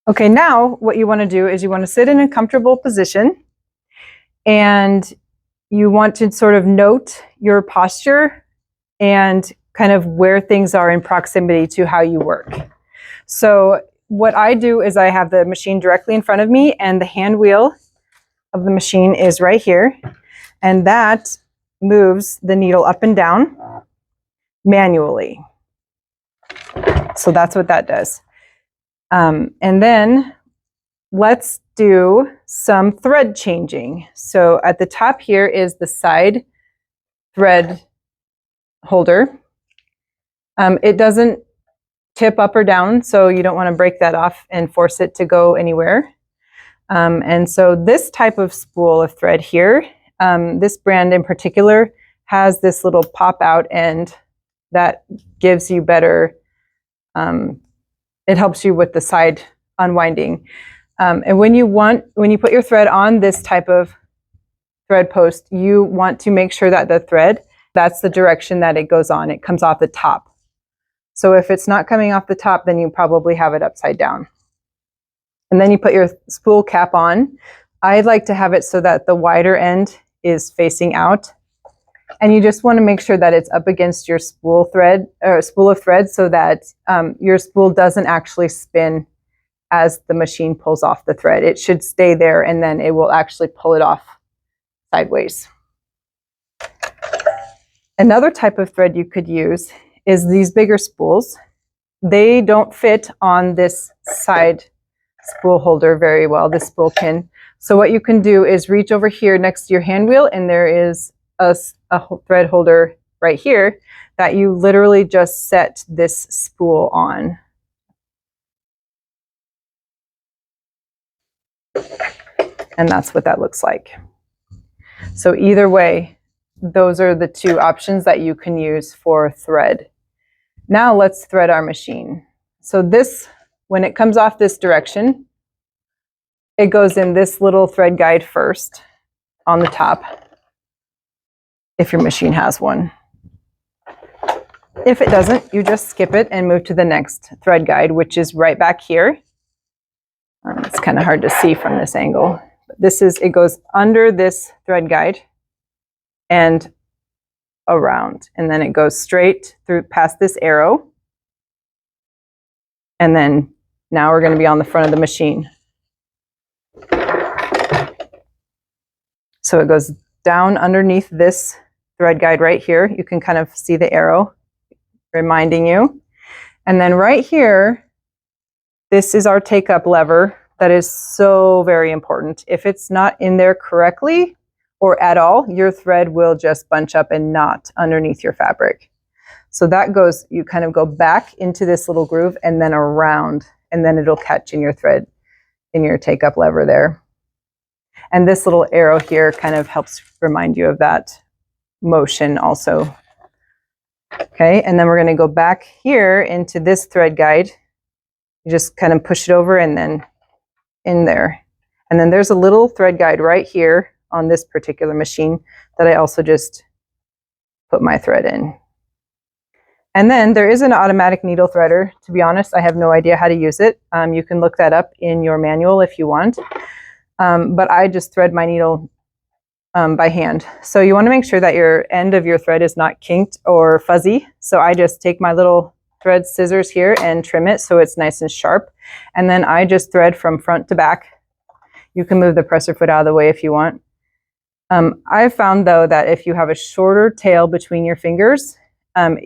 Okay, now what you want to do is you want to sit in a comfortable position, and you want to sort of note your posture and kind of where things are in proximity to how you work. So what I do is I have the machine directly in front of me, and the hand wheel of the machine is right here, and that moves the needle up and down manually. So that's what that does. And then let's do some thread changing. So at the top here is the side thread holder. It doesn't tip up or down, so you don't want to break that off and force it to go anywhere. And so this type of spool of thread here, this brand in particular, has this little pop out end that gives you better, it helps you with the side unwinding. And when you put your thread on this type of thread post, you want to make sure that the thread, that's the direction that it goes on. It comes off the top. So if it's not coming off the top, then you probably have it upside down. And then you put your spool cap on. I'd like to have it so that the wider end is facing out. And you just want to make sure that it's up against your spool thread or spool of thread so that your spool doesn't actually spin as the machine pulls off the thread. It should stay there, and then it will actually pull it off sideways. Another type of thread you could use is these bigger spools. They don't fit on this side spool holder very well, this spool pin. So what you can do is reach over here next to your hand wheel, and there is a thread holder right here that you literally just set this spool on. And that's what that looks like. So either way, those are the two options that you can use for thread. Now let's thread our machine. So this, when it comes off this direction, it goes in this little thread guide first on the top, if your machine has one. If it doesn't, you just skip it and move to the next thread guide, which is right back here. It's kind of hard to see from this angle. It goes under this thread guide and around, and then it goes straight through past this arrow, and then now we're going to be on the front of the machine. So it goes down underneath this thread guide right here. You can kind of see the arrow reminding you. And then right here, this is our take-up lever. That is so very important. If it's not in there correctly or at all, your thread will just bunch up and knot underneath your fabric. So that goes, you kind of go back into this little groove and then around, and then it'll catch in your thread, in your take-up lever there. And this little arrow here kind of helps remind you of that motion also. Okay, and then we're going to go back here into this thread guide. You just kind of push it over and then in there. And then there's a little thread guide right here on this particular machine that I also just put my thread in. And then there is an automatic needle threader. To be honest, I have no idea how to use it. You can look that up in your manual if you want. But I just thread my needle by hand. So you want to make sure that your end of your thread is not kinked or fuzzy. So I just take my little thread scissors here and trim it so it's nice and sharp. And then I just thread from front to back. You can move the presser foot out of the way if you want. I've found though that if you have a shorter tail between your fingers,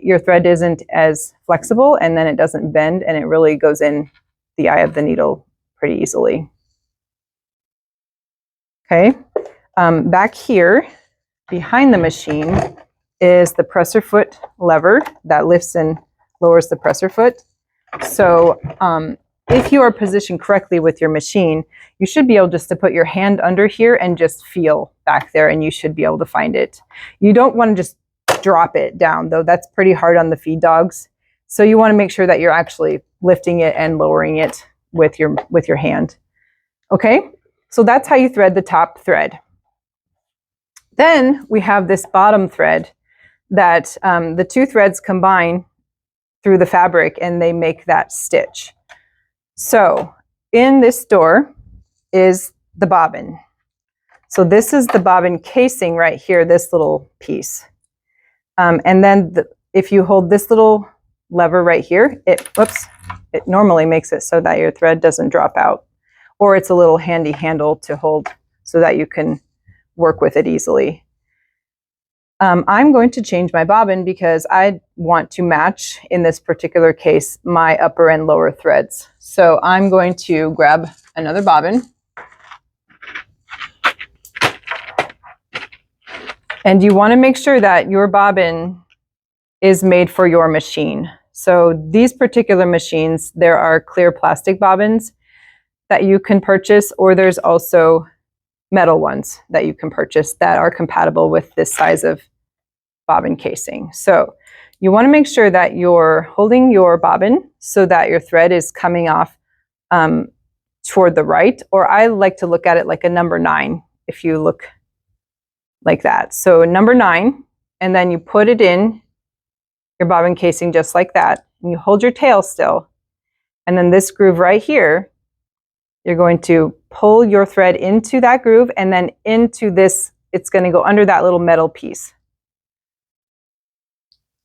your thread isn't as flexible, and then it doesn't bend, and it really goes in the eye of the needle pretty easily. Okay, back here behind the machine is the presser foot lever that lifts and lowers the presser foot. So if you are positioned correctly with your machine, you should be able just to put your hand under here and just feel back there, and you should be able to find it. You don't want to just drop it down, though. That's pretty hard on the feed dogs. So you want to make sure that you're actually lifting it and lowering it with your hand. Okay, so that's how you thread the top thread. Then we have this bottom thread that the two threads combine through the fabric and they make that stitch. So in this door is the bobbin. So this is the bobbin casing right here, this little piece. And then if you hold this little lever right here, it normally makes it so that your thread doesn't drop out. Or it's a little handy handle to hold so that you can work with it easily. I'm going to change my bobbin because I want to match, in this particular case, my upper and lower threads. So I'm going to grab another bobbin. And you want to make sure that your bobbin is made for your machine. So these particular machines, there are clear plastic bobbins that you can purchase, or there's also metal ones that you can purchase that are compatible with this size of bobbin casing. So you want to make sure that you're holding your bobbin so that your thread is coming off toward the right, or I like to look at it like a number 9 if you look like that. So number 9, and then you put it in your bobbin casing just like that, and you hold your tail still, and then this groove right here, you're going to pull your thread into that groove and then into this, it's going to go under that little metal piece.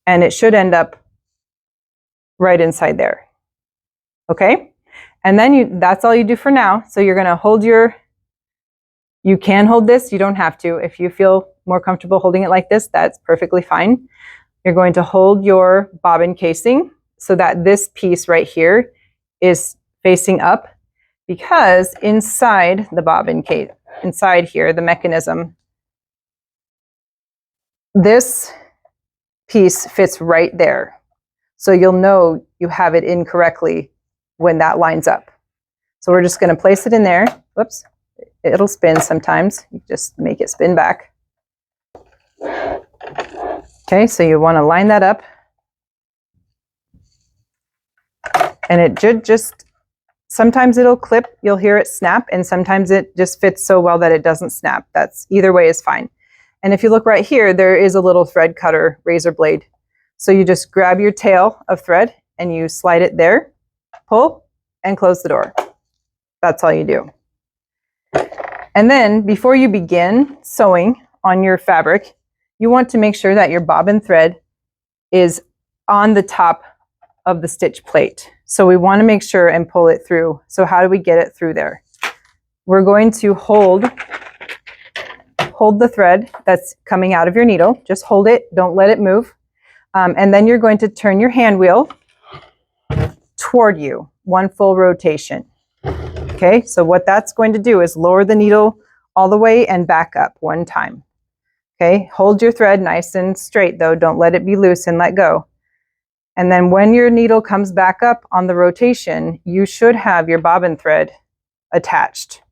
And it should end up right inside there. Okay? And then that's all you do for now. So you're going to hold you can hold this, you don't have to. If you feel more comfortable holding it like this, that's perfectly fine. You're going to hold your bobbin casing so that this piece right here is facing up, because inside the bobbin case, inside here, the mechanism, this piece fits right there. So you'll know you have it in correctly when that lines up. So we're just going to place it in there. Whoops. It'll spin sometimes. You just make it spin back. Okay, so you want to line that up. And it should just, sometimes it'll clip, you'll hear it snap, and sometimes it just fits so well that it doesn't snap. That's, either way is fine. And if you look right here, there is a little thread cutter razor blade. So you just grab your tail of thread and you slide it there, pull, and close the door. That's all you do. And then before you begin sewing on your fabric, you want to make sure that your bobbin thread is on the top of the stitch plate. So we want to make sure and pull it through. So how do we get it through there? We're going to hold the thread that's coming out of your needle. Just hold it, don't let it move. And then you're going to turn your hand wheel toward you, one full rotation. Okay, so what that's going to do is lower the needle all the way and back up one time. Okay, hold your thread nice and straight though, don't let it be loose and let go. And then when your needle comes back up on the rotation, you should have your bobbin thread attached.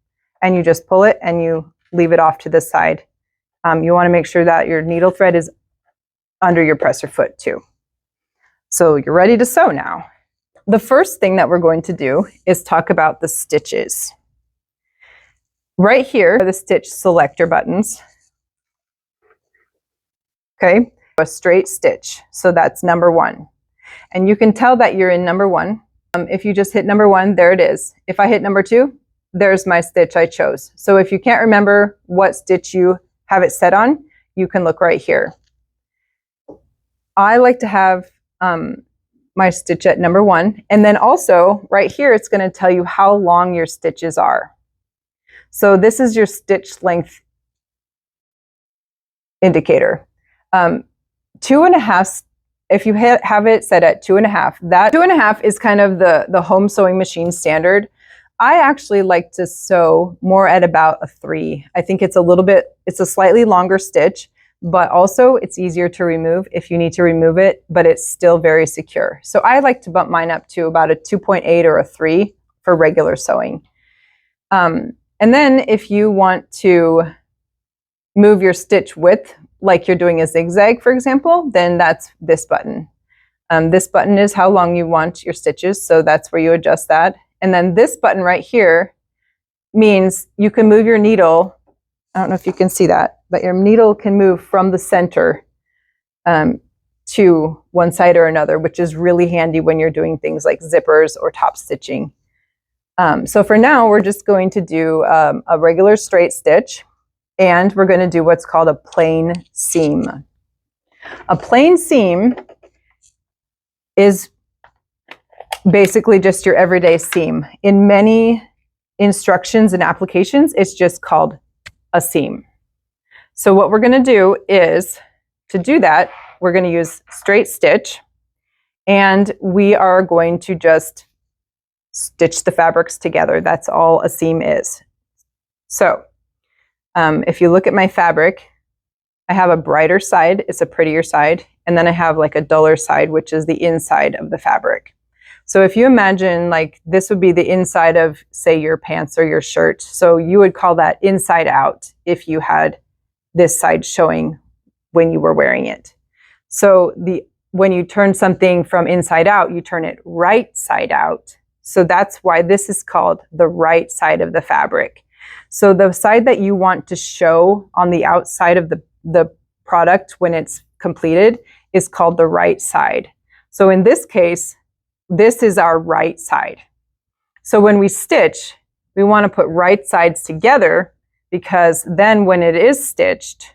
And you just pull it and you leave it off to the side. You want to make sure that your needle thread is under your presser foot too. So you're ready to sew now. The first thing that we're going to do is talk about the stitches. Right here are the stitch selector buttons. Okay, a straight stitch. So that's number 1. And you can tell that you're in number 1. If you just hit number 1, there it is. If I hit number 2, there's my stitch I chose. So if you can't remember what stitch you have it set on, you can look right here. I like to have my stitch at number 1. And then also right here, it's going to tell you how long your stitches are. So this is your stitch length indicator. 2.5, if you have it set at 2.5, that 2.5 is kind of the home sewing machine standard. I actually like to sew more at about a 3. I think it's a slightly longer stitch, but also it's easier to remove if you need to remove it, but it's still very secure. So I like to bump mine up to about a 2.8 or a 3 for regular sewing. And then if you want to move your stitch width, like you're doing a zigzag, for example, then that's this button. This button is how long you want your stitches, so that's where you adjust that. And then this button right here means you can move your needle. I don't know if you can see that, but your needle can move from the center to one side or another, which is really handy when you're doing things like zippers or top stitching. So for now, we're just going to do a regular straight stitch, and we're going to do what's called a plain seam. A plain seam is basically just your everyday seam. In many instructions and applications, it's just called a seam. So what we're going to do is, to do that, we're going to use straight stitch, and we are going to just stitch the fabrics together. That's all a seam is. So if you look at my fabric, I have a brighter side, it's a prettier side, and then I have like a duller side, which is the inside of the fabric. So if you imagine, like, this would be the inside of, say, your pants or your shirt. So you would call that inside out if you had this side showing when you were wearing it. So when you turn something from inside out, you turn it right side out. So that's why this is called the right side of the fabric. So the side that you want to show on the outside of the product when it's completed is called the right side. So in this case, this is our right side. So when we stitch, we want to put right sides together, because then when it is stitched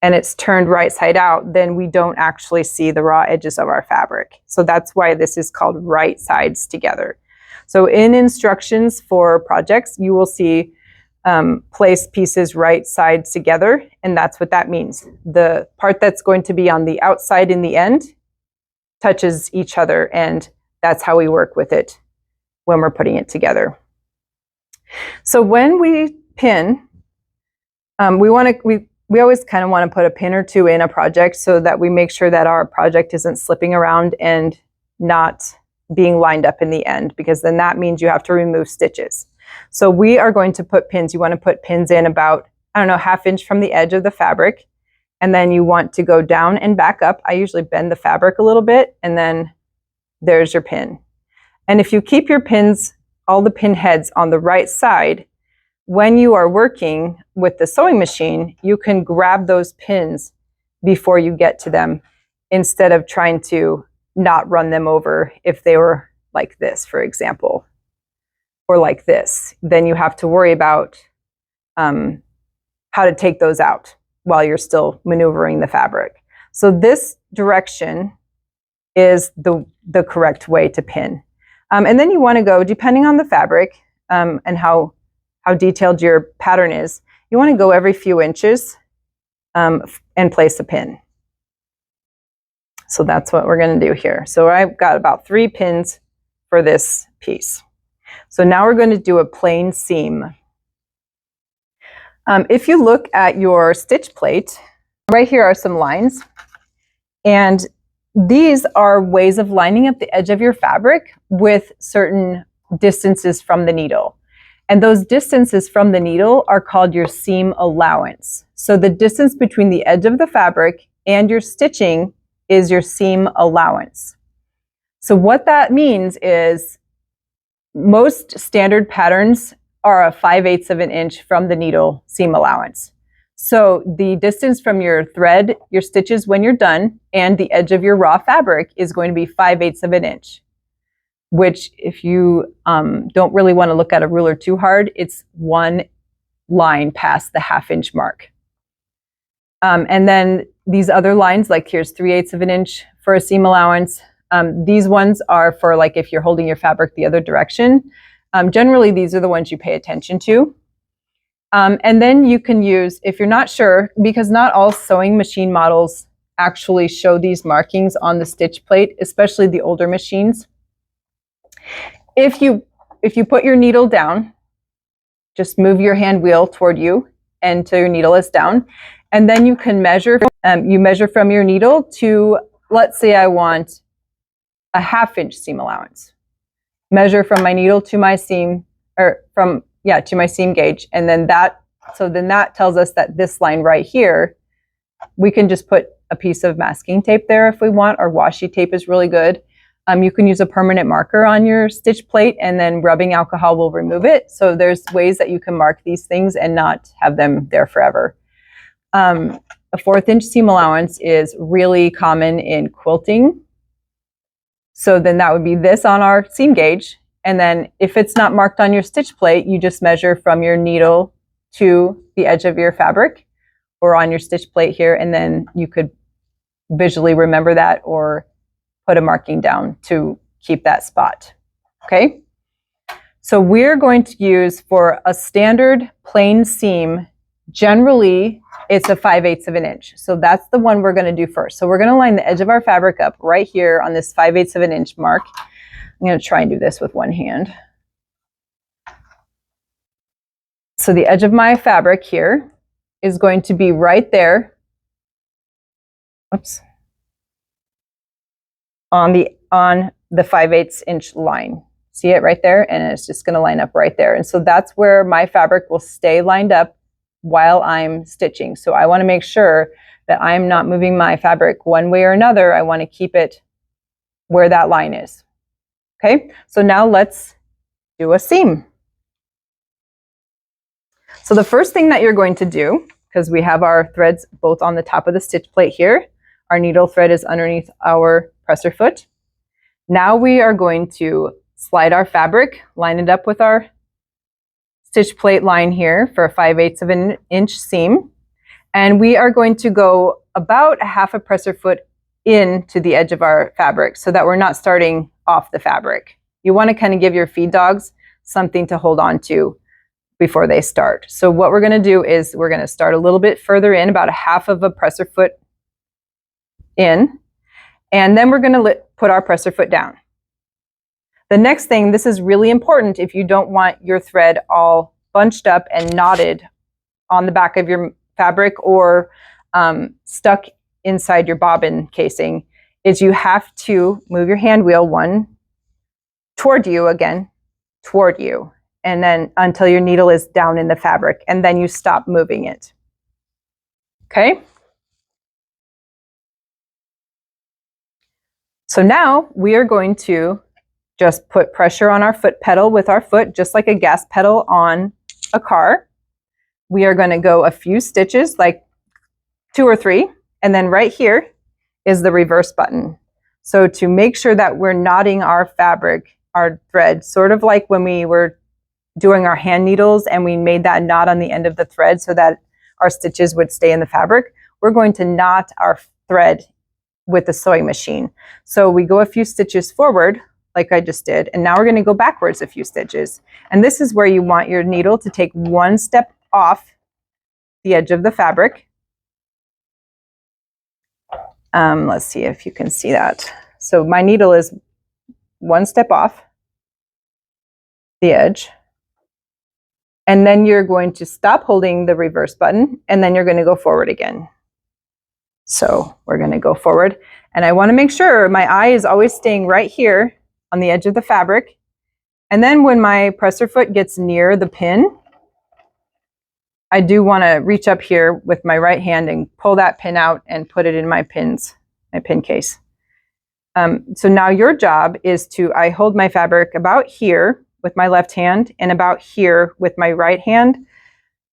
and it's turned right side out, then we don't actually see the raw edges of our fabric. So that's why this is called right sides together. So in instructions for projects, you will see place pieces right sides together, and that's what that means. The part that's going to be on the outside in the end touches each other, and that's how we work with it when we're putting it together. So when we pin, we always kind of want to put a pin or two in a project so that we make sure that our project isn't slipping around and not being lined up in the end, because then that means you have to remove stitches. So we are going to put pins. You want to put pins in about, I don't know, 1/2 inch from the edge of the fabric. And then you want to go down and back up. I usually bend the fabric a little bit, and then there's your pin. And if you keep your pins, all the pin heads on the right side, when you are working with the sewing machine, you can grab those pins before you get to them, instead of trying to not run them over. If they were like this, for example, or like this, then you have to worry about how to take those out while you're still maneuvering the fabric. So this direction is the correct way to pin. And then you want to go, depending on the fabric and how detailed your pattern is, you want to go every few inches and place a pin. So that's what we're going to do here. So I've got about 3 pins for this piece. So now we're going to do a plain seam. If you look at your stitch plate, right here are some lines. And these are ways of lining up the edge of your fabric with certain distances from the needle. And those distances from the needle are called your seam allowance. So the distance between the edge of the fabric and your stitching is your seam allowance. So what that means is most standard patterns are a 5/8 of an inch from the needle seam allowance. So the distance from your thread, your stitches when you're done, and the edge of your raw fabric is going to be 5/8 of an inch, which if you don't really want to look at a ruler too hard, it's 1 line past the 1/2 inch mark. And then these other lines, like here's 3/8 of an inch for a seam allowance. These ones are for, like, if you're holding your fabric the other direction. Generally, these are the ones you pay attention to. And then you can use, if you're not sure, because not all sewing machine models actually show these markings on the stitch plate, especially the older machines. If you put your needle down, just move your hand wheel toward you until your needle is down, and then you can measure. You measure from your needle to, let's say I want a 1/2 inch seam allowance. Measure from my needle to my seam, or to my seam gauge, and then that tells us that this line right here, we can just put a piece of masking tape there if we want, or washi tape is really good. You can use a permanent marker on your stitch plate, and then rubbing alcohol will remove it. So there's ways that you can mark these things and not have them there forever. A 1/4 inch seam allowance is really common in quilting. So then that would be this on our seam gauge, And then if it's not marked on your stitch plate, you just measure from your needle to the edge of your fabric or on your stitch plate here, and then you could visually remember that or put a marking down to keep that spot. Okay? So we're going to use, for a standard plain seam, generally it's a 5/8 of an inch. So that's the one we're going to do first. So we're going to line the edge of our fabric up right here on this 5/8 of an inch mark. I'm going to try and do this with one hand. So the edge of my fabric here is going to be right there. Oops. On the 5/8 inch line. See it right there? And it's just going to line up right there. And so that's where my fabric will stay lined up while I'm stitching. So I want to make sure that I'm not moving my fabric one way or another. I want to keep it where that line is. Okay, so now let's do a seam. So the first thing that you're going to do, because we have our threads both on the top of the stitch plate here, our needle thread is underneath our presser foot. Now we are going to slide our fabric, line it up with our stitch plate line here for a 5/8 of an inch seam. And we are going to go about a half a presser foot into the edge of our fabric so that we're not starting off the fabric. You want to kind of give your feed dogs something to hold on to before they start. So what we're going to do is we're going to start a little bit further in, about a half of a presser foot in, and then we're going to put our presser foot down. The next thing, this is really important if you don't want your thread all bunched up and knotted on the back of your fabric or stuck inside your bobbin casing, is you have to move your hand wheel one toward you again, toward you, and then until your needle is down in the fabric, and then you stop moving it. Okay? So now we are going to just put pressure on our foot pedal with our foot, just like a gas pedal on a car. We are going to go a few stitches, like 2 or 3, and then right here is the reverse button. So to make sure that we're knotting our fabric, our thread, sort of like when we were doing our hand needles and we made that knot on the end of the thread so that our stitches would stay in the fabric, we're going to knot our thread with the sewing machine. So we go a few stitches forward, like I just did, and now we're going to go backwards a few stitches. And this is where you want your needle to take one step off the edge of the fabric. Let's see if you can see that. So my needle is one step off the edge. And then you're going to stop holding the reverse button, and then you're going to go forward again. So we're going to go forward. And I want to make sure my eye is always staying right here on the edge of the fabric. And then when my presser foot gets near the pin, I do want to reach up here with my right hand and pull that pin out and put it in my pin case. So now your job is to, I hold my fabric about here with my left hand and about here with my right hand.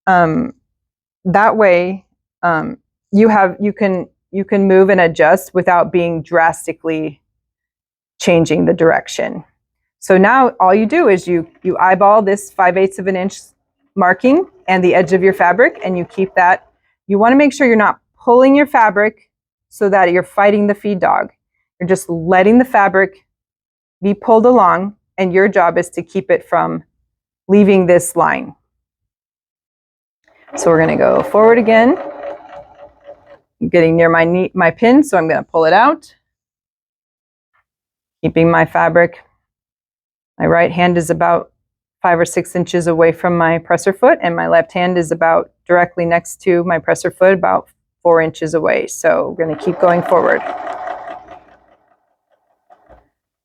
That way you can move and adjust without being drastically changing the direction. So now all you do is you eyeball this 5/8 of an inch marking and the edge of your fabric, and you keep that. You want to make sure you're not pulling your fabric so that you're fighting the feed dog. You're just letting the fabric be pulled along, and your job is to keep it from leaving this line. So we're going to go forward again. I'm getting near my pin, so I'm going to pull it out. Keeping my fabric. My right hand is about 5 or 6 inches away from my presser foot, and my left hand is about directly next to my presser foot, about 4 inches away. So we're going to keep going forward.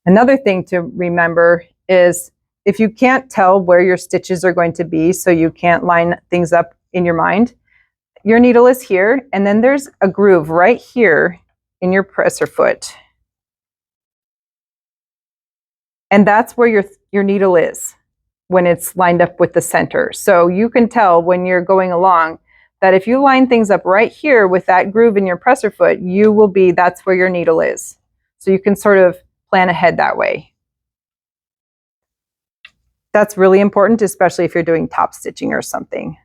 Another thing to remember is if you can't tell where your stitches are going to be, so you can't line things up in your mind, your needle is here, and then there's a groove right here in your presser foot. And that's where your needle is when it's lined up with the center. So you can tell when you're going along that if you line things up right here with that groove in your presser foot, that's where your needle is. So you can sort of plan ahead that way. That's really important, especially if you're doing top stitching or something.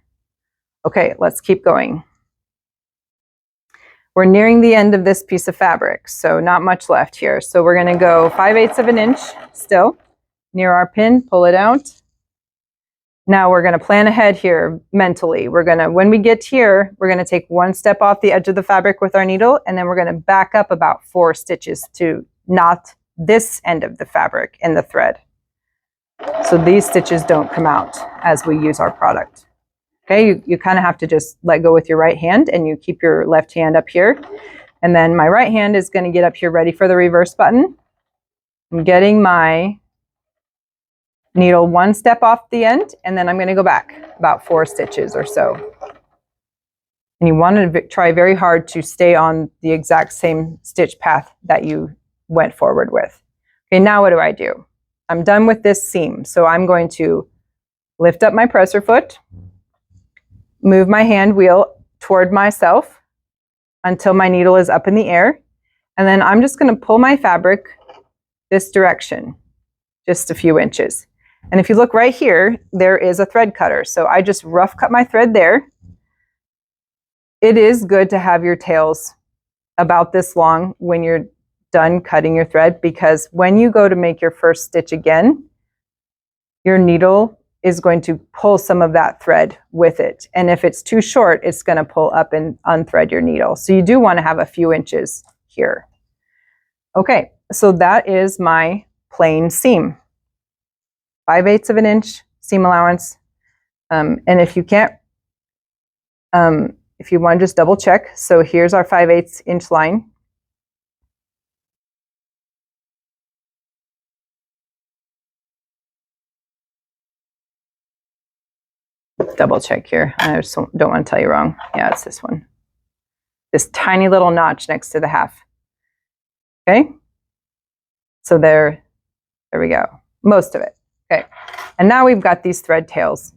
Okay, let's keep going. We're nearing the end of this piece of fabric, so not much left here. So we're going to go 5/8 of an inch still near our pin, pull it out. Now we're going to plan ahead here mentally. When we get here, we're going to take one step off the edge of the fabric with our needle, and then we're going to back up about 4 stitches to knot this end of the fabric in the thread. So these stitches don't come out as we use our product. Okay, you kind of have to just let go with your right hand, and you keep your left hand up here. And then my right hand is going to get up here ready for the reverse button. I'm getting my needle one step off the end, and then I'm going to go back about 4 stitches or so. And you want to try very hard to stay on the exact same stitch path that you went forward with. Okay, now what do? I'm done with this seam, so I'm going to lift up my presser foot, move my hand wheel toward myself until my needle is up in the air, and then I'm just going to pull my fabric this direction, just a few inches. And if you look right here, there is a thread cutter. So I just rough cut my thread there. It is good to have your tails about this long when you're done cutting your thread, because when you go to make your first stitch again, your needle is going to pull some of that thread with it. And if it's too short, it's going to pull up and unthread your needle. So you do want to have a few inches here. Okay, so that is my plain seam. 5/8 of an inch seam allowance. And if you can't, if you want to just double check. So here's our 5/8 inch line. Double check here. I just don't want to tell you wrong. Yeah, it's this one. This tiny little notch next to the half. Okay. So there we go. Most of it. Okay, and now we've got these thread tails.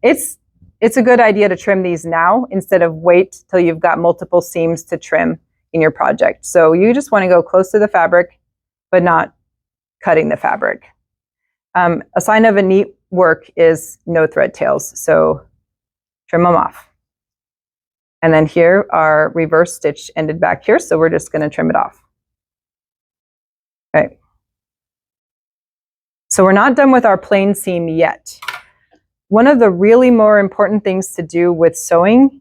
It's a good idea to trim these now instead of wait till you've got multiple seams to trim in your project. So you just want to go close to the fabric, but not cutting the fabric. A sign of a neat work is no thread tails, so trim them off. And then here our reverse stitch ended back here, so we're just going to trim it off. Okay. So we're not done with our plain seam yet. One of the really more important things to do with sewing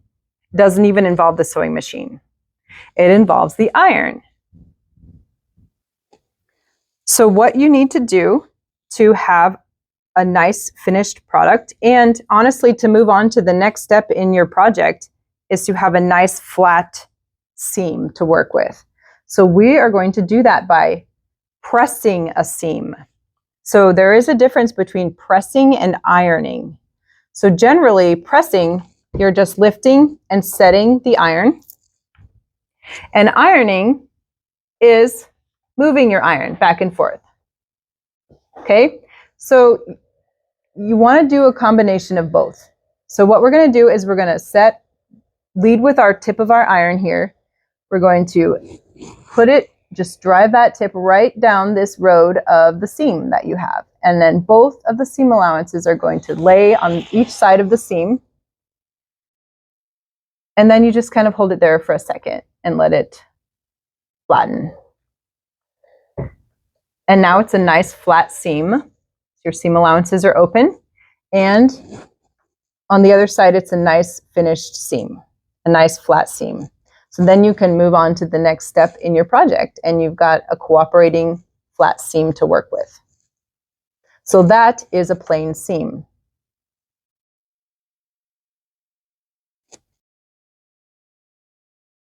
doesn't even involve the sewing machine. It involves the iron. So what you need to do to have a nice finished product, and honestly to move on to the next step in your project, is to have a nice flat seam to work with. So we are going to do that by pressing a seam. So there is a difference between pressing and ironing. So generally, pressing, you're just lifting and setting the iron. And ironing is moving your iron back and forth. Okay, so you want to do a combination of both. So what we're going to do is we're going to lead with our tip of our iron here. We're going to just drive that tip right down this road of the seam that you have. And then both of the seam allowances are going to lay on each side of the seam. And then you just kind of hold it there for a second and let it flatten. And now it's a nice flat seam. Your seam allowances are open. And on the other side, it's a nice finished seam, a nice flat seam. So then you can move on to the next step in your project, and you've got a cooperating flat seam to work with. So that is a plain seam.